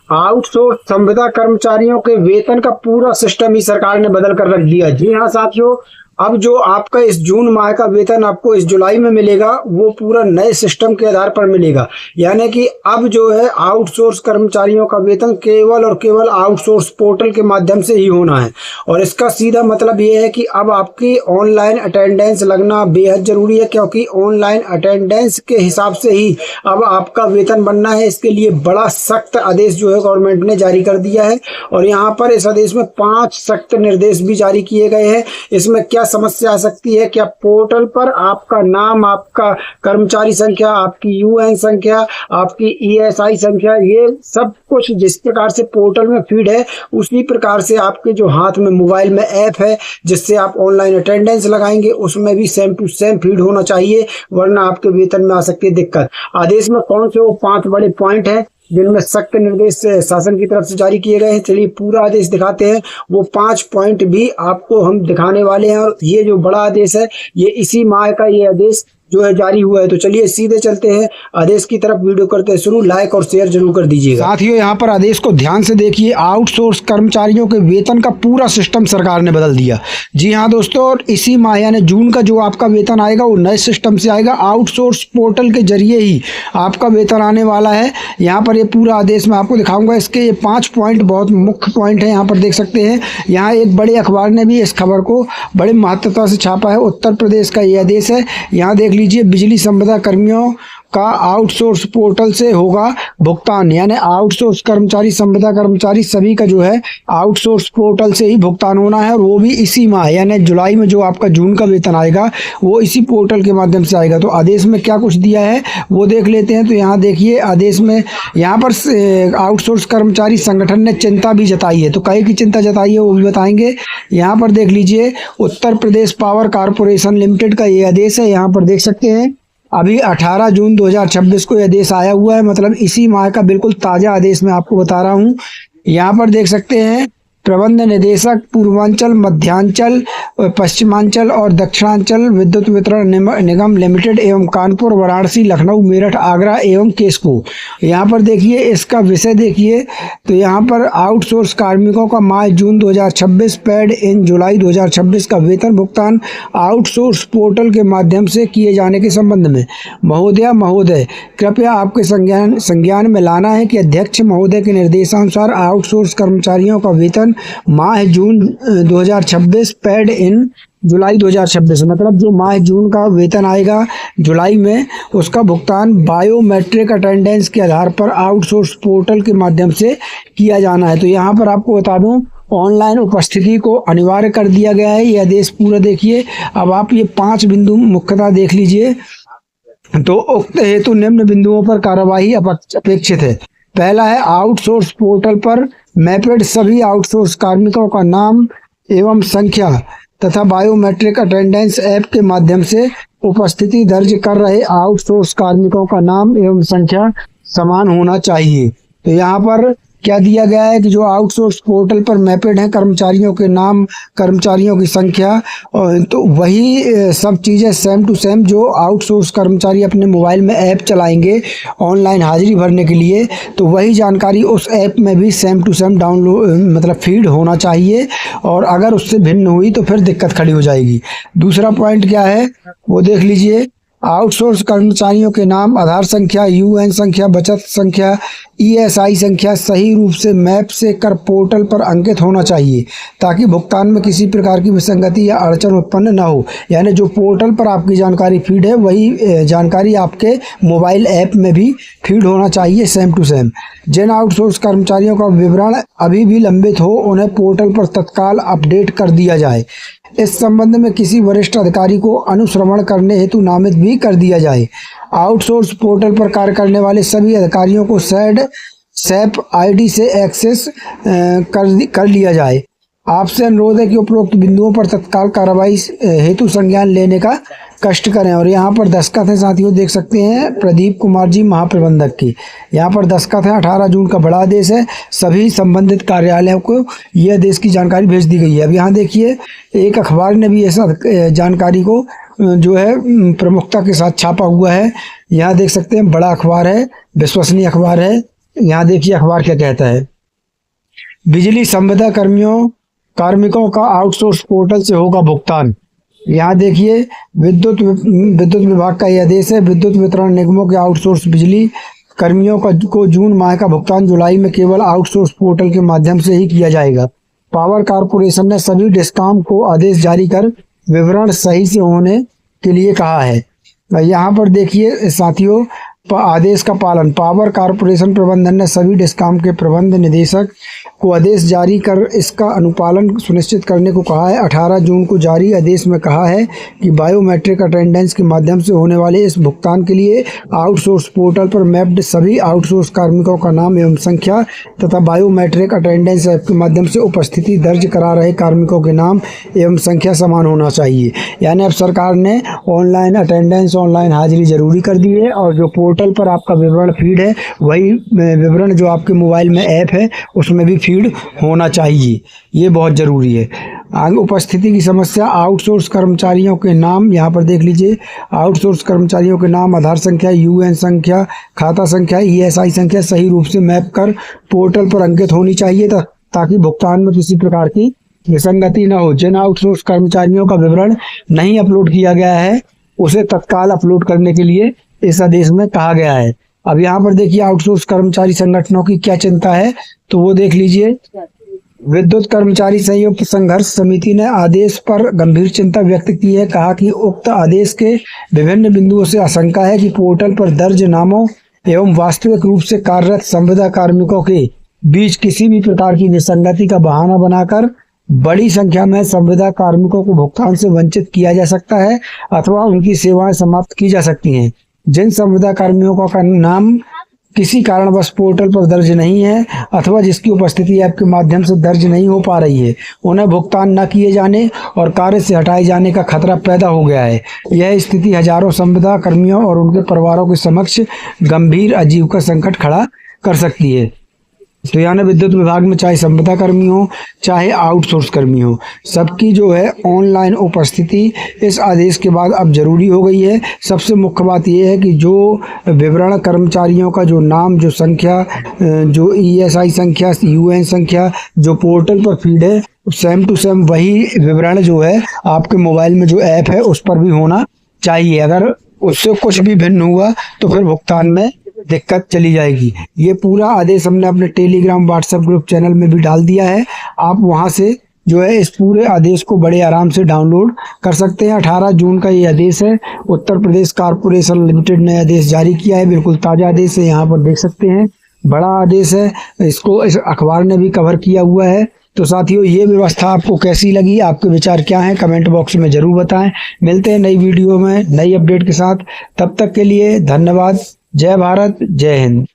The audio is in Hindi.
आउटसोर्स संविदा कर्मचारियों के वेतन का पूरा सिस्टम ही सरकार ने बदल कर रख दिया। जी हाँ साथियों, अब जो आपका इस जून माह का वेतन आपको इस जुलाई में मिलेगा वो पूरा नए सिस्टम के आधार पर मिलेगा। यानी कि अब जो है आउटसोर्स कर्मचारियों का वेतन केवल और केवल आउटसोर्स पोर्टल के माध्यम से ही होना है। और इसका सीधा मतलब ये है कि अब आपकी ऑनलाइन अटेंडेंस लगना बेहद जरूरी है, क्योंकि ऑनलाइन अटेंडेंस के हिसाब से ही अब आपका वेतन बनना है। इसके लिए बड़ा सख्त आदेश जो है गवर्नमेंट ने जारी कर दिया है और यहाँ पर इस आदेश में 5 सख्त निर्देश भी जारी किए गए हैं। इसमें क्या समस्या आ सकती है? क्या पोर्टल पर आपका नाम, आपका कर्मचारी संख्या, आपकी यूएन संख्या, आपकी ईएसआई संख्या, ये सब कुछ जिस प्रकार से पोर्टल में फीड है उसी प्रकार से आपके जो हाथ में मोबाइल में ऐप है जिससे आप ऑनलाइन अटेंडेंस लगाएंगे उसमें भी सेम टू सेम फीड होना चाहिए, वरना आपके वेतन में आ सकती है दिक्कत। आदेश में कौन से वो 5 बड़े पॉइंट हैं जिनमें सख्त निर्देश शासन की तरफ से जारी किए गए हैं? चलिए पूरा आदेश दिखाते हैं। वो 5 पॉइंट भी आपको हम दिखाने वाले हैं और ये जो बड़ा आदेश है ये इसी माह का ये आदेश जो है जारी हुआ है। तो चलिए सीधे चलते हैं आदेश की तरफ। वीडियो करते हैं शुरू, लाइक और शेयर जरूर कर दीजिएगा। साथियों यहाँ पर आदेश को ध्यान से देखिए। आउटसोर्स कर्मचारियों के वेतन का पूरा सिस्टम सरकार ने बदल दिया। जी हाँ दोस्तों, इसी माह यानी जून का जो आपका वेतन आएगा वो नए सिस्टम से आएगा। आउटसोर्स पोर्टल के जरिए ही आपका वेतन आने वाला है। यहाँ पर ये पूरा आदेश मैं आपको दिखाऊंगा। इसके ये 5 पॉइंट बहुत मुख्य पॉइंट है, यहाँ पर देख सकते हैं। यहाँ एक बड़े अखबार ने भी इस खबर को बड़े महत्वता से छापा है। उत्तर प्रदेश का ये आदेश है। यहाँ देख लीजिए, बिजली संविदा कर्मियों का आउटसोर्स पोर्टल से होगा भुगतान। यानी आउटसोर्स कर्मचारी, संविदा कर्मचारी सभी का जो है आउटसोर्स पोर्टल से ही भुगतान होना है और वो भी इसी माह यानी जुलाई में जो आपका जून का वेतन आएगा वो इसी पोर्टल के माध्यम से आएगा। तो आदेश में क्या कुछ दिया है वो देख लेते हैं। तो यहाँ देखिए आदेश में यहाँ पर आउटसोर्स कर्मचारी संगठन ने चिंता भी जताई है। तो कई की चिंता जताई है वो भी बताएंगे। यहाँ पर देख लीजिए, Uttar Pradesh power corporation limited का ये आदेश है। यहाँ पर देख सकते हैं अभी 18 जून 2026 को यह आदेश आया हुआ है, मतलब इसी माह का बिल्कुल ताज़ा आदेश मैं आपको बता रहा हूँ। यहाँ पर देख सकते हैं, प्रबंध निदेशक पूर्वांचल, मध्यांचल, पश्चिमांचल और दक्षिणांचल विद्युत वितरण निगम लिमिटेड एवं कानपुर, वाराणसी, लखनऊ, मेरठ, आगरा एवं केसको। यहाँ पर देखिए इसका विषय देखिए। तो यहाँ पर आउटसोर्स कार्मिकों का माह जून 2026 पेड इन जुलाई 2026 का वेतन भुगतान आउटसोर्स पोर्टल के माध्यम से किए जाने के संबंध में महोदय कृपया आपके संज्ञान में लाना है कि अध्यक्ष महोदय के निर्देशानुसार आउटसोर्स कर्मचारियों का वेतन माह जून 2026 पेड इन जुलाई 2026, मतलब जो माह जून का वेतन आएगा जुलाई में उसका भुगतान बायोमेट्रिक अटेंडेंस के आधार पर आउटसोर्स पोर्टल के माध्यम से किया जाना है। तो यहाँ पर आपको बता दूं ऑनलाइन उपस्थिति को अनिवार्य कर दिया गया है। ये आदेश पूरा देखिए। अब आप ये 5 बिंदु मुख्यतः देख लीजिए। तो उक्त हेतु निम्न बिंदुओं पर कार्यवाही अपेक्षित है। पहला है, आउटसोर्स पोर्टल पर मैपेड सभी आउटसोर्स कार्मिकों का नाम एवं संख्या तथा बायोमेट्रिक अटेंडेंस ऐप के माध्यम से उपस्थिति दर्ज कर रहे आउटसोर्स कार्मिकों का नाम एवं संख्या समान होना चाहिए। तो यहाँ पर क्या दिया गया है कि जो आउटसोर्स पोर्टल पर मैपेड हैं कर्मचारियों के नाम, कर्मचारियों की संख्या, तो वही सब चीज़ें सेम टू सेम जो आउटसोर्स कर्मचारी अपने मोबाइल में ऐप चलाएंगे ऑनलाइन हाजिरी भरने के लिए, तो वही जानकारी उस ऐप में भी सेम टू सेम डाउनलोड मतलब फीड होना चाहिए। और अगर उससे भिन्न हुई तो फिर दिक्कत खड़ी हो जाएगी। दूसरा पॉइंट क्या है वो देख लीजिए। आउटसोर्स कर्मचारियों के नाम, आधार संख्या, यूएन संख्या, बचत संख्या, ईएसआई संख्या सही रूप से मैप से कर पोर्टल पर अंकित होना चाहिए ताकि भुगतान में किसी प्रकार की विसंगति या अड़चन उत्पन्न न हो। यानी जो पोर्टल पर आपकी जानकारी फीड है वही जानकारी आपके मोबाइल ऐप में भी फीड होना चाहिए सेम टू सेम। जिन आउटसोर्स कर्मचारियों का विवरण अभी भी लंबित हो उन्हें पोर्टल पर तत्काल अपडेट कर दिया जाए। इस संबंध में किसी वरिष्ठ अधिकारी को अनुश्रवण करने हेतु नामित भी कर दिया जाए। आउटसोर्स पोर्टल पर कार्य करने वाले सभी अधिकारियों को सैप आईडी से एक्सेस कर लिया जाए। आपसे अनुरोध है कि उपरोक्त बिंदुओं पर तत्काल कार्रवाई हेतु संज्ञान लेने का कष्ट करें। और यहाँ पर दस्तखत है साथियों, देख सकते हैं प्रदीप कुमार जी महाप्रबंधक की। यहाँ पर दस्तखत है। 18 जून का बड़ा आदेश है। सभी संबंधित कार्यालयों को यह आदेश की जानकारी भेज दी गई है। अब यहाँ देखिए एक अखबार ने भी ऐसा जानकारी को जो है प्रमुखता के साथ छापा हुआ है। यहाँ देख सकते हैं बड़ा अखबार है, विश्वसनीय अखबार है। यहाँ देखिए अखबार क्या कहता है। बिजली संविदा कार्मिकों का आउटसोर्स पोर्टल से होगा भुगतान। यहाँ देखिए विद्युत विभाग का यह आदेश है। विद्युत वितरण निगमों के आउटसोर्स बिजली कर्मियों को जून माह का भुगतान जुलाई में केवल आउटसोर्स पोर्टल के माध्यम से ही किया जाएगा। पावर कारपोरेशन ने सभी डिस्कॉम को आदेश जारी कर विवरण सही से होने के लिए कहा है। यहाँ पर देखिए साथियों, आदेश का पालन। पावर कारपोरेशन प्रबंधन ने सभी डिस्कॉम के प्रबंध निदेशक को आदेश जारी कर इसका अनुपालन सुनिश्चित करने को कहा है। 18 जून को जारी आदेश में कहा है कि बायोमेट्रिक अटेंडेंस के माध्यम से होने वाले इस भुगतान के लिए आउटसोर्स पोर्टल पर मैप्ड सभी आउटसोर्स कार्मिकों का नाम एवं संख्या तथा बायोमेट्रिक अटेंडेंस ऐप के माध्यम से उपस्थिति दर्ज करा रहे कार्मिकों के नाम एवं संख्या समान होना चाहिए। यानी अब सरकार ने ऑनलाइन अटेंडेंस, ऑनलाइन हाजिरी जरूरी कर दी है और जो पोर्टल पर आपका विवरण फीड है वही विवरण जो आपके मोबाइल में ऐप है उसमें भी फीड होना चाहिए। ये बहुत ज़रूरी है। आगे उपस्थिति की समस्या। आउटसोर्स कर्मचारियों के नाम यहाँ पर देख लीजिए। आउटसोर्स कर्मचारियों के नाम, आधार संख्या, यूएन संख्या, खाता संख्या, ईएसआई संख्या सही रूप से मैप कर पोर्टल पर अंकित होनी चाहिए ताकि भुगतान में किसी प्रकार की विसंगति न हो। जिन आउटसोर्स कर्मचारियों का विवरण नहीं अपलोड किया गया है उसे तत्काल अपलोड करने के लिए इस आदेश में कहा गया है। अब यहाँ पर देखिए आउटसोर्स कर्मचारी संगठनों की क्या चिंता है तो वो देख लीजिए। विद्युत कर्मचारी संयुक्त संघर्ष समिति ने आदेश पर गंभीर चिंता व्यक्त की है। कहा कि उक्त आदेश के विभिन्न बिंदुओं से आशंका है कि पोर्टल पर दर्ज नामों एवं वास्तविक रूप से कार्यरत संविदा कार्मिकों के बीच किसी भी प्रकार की विसंगति का बहाना बनाकर बड़ी संख्या में संविदा कार्मिकों को भुगतान से वंचित किया जा सकता है अथवा उनकी सेवाएं समाप्त की जा सकती हैं। जिन संविदा कर्मियों का नाम किसी कारणवश पोर्टल पर दर्ज नहीं है अथवा जिसकी उपस्थिति ऐप के माध्यम से दर्ज नहीं हो पा रही है, उन्हें भुगतान न किए जाने और कार्य से हटाए जाने का खतरा पैदा हो गया है। यह स्थिति हजारों संविदा कर्मियों और उनके परिवारों के समक्ष गंभीर आजीविका संकट खड़ा कर सकती है। तो यानी विद्युत विभाग में चाहे संविदा कर्मी हो चाहे आउटसोर्स कर्मी हो, सबकी जो है ऑनलाइन उपस्थिति इस आदेश के बाद अब जरूरी हो गई है। सबसे मुख्य बात यह है कि जो विवरण कर्मचारियों का जो नाम, जो संख्या, जो ईएसआई संख्या, यूएन संख्या जो पोर्टल पर फीड है सेम टू सेम वही विवरण जो है आपके मोबाइल में जो ऐप है उस पर भी होना चाहिए। अगर उससे कुछ भी भिन्न हुआ तो फिर भुगतान में दिक्कत चली जाएगी। ये पूरा आदेश हमने अपने टेलीग्राम व्हाट्सएप ग्रुप चैनल में भी डाल दिया है। आप वहां से जो है इस पूरे आदेश को बड़े आराम से डाउनलोड कर सकते हैं। 18 जून का ये आदेश है। उत्तर प्रदेश कारपोरेशन लिमिटेड ने आदेश जारी किया है। बिल्कुल ताज़ा आदेश है, यहाँ पर देख सकते हैं। बड़ा आदेश है, इसको इस अखबार ने भी कवर किया हुआ है। तो साथियों, ये व्यवस्था आपको कैसी लगी, आपके विचार क्या हैं, कमेंट बॉक्स में ज़रूर बताएं। मिलते हैं नई वीडियो में नई अपडेट के साथ। तब तक के लिए धन्यवाद। जय भारत, जय हिंद।